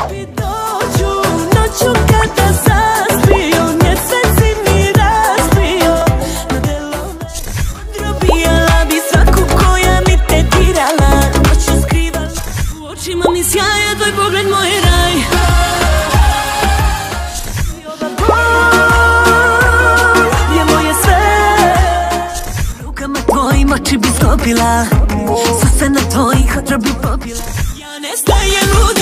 Baby, dođu noću kada zaspio, mjeseci mi razbio. Na delo odrobijala bi svaku koja mi te dirala. Noću skrivala, u očima mi sjaja tvoj pogled, moj raj. I ova bol je moje sve. Rukama tvojim oči bi skopila, srce na tvojih otrov bi popila. Ja nestajem u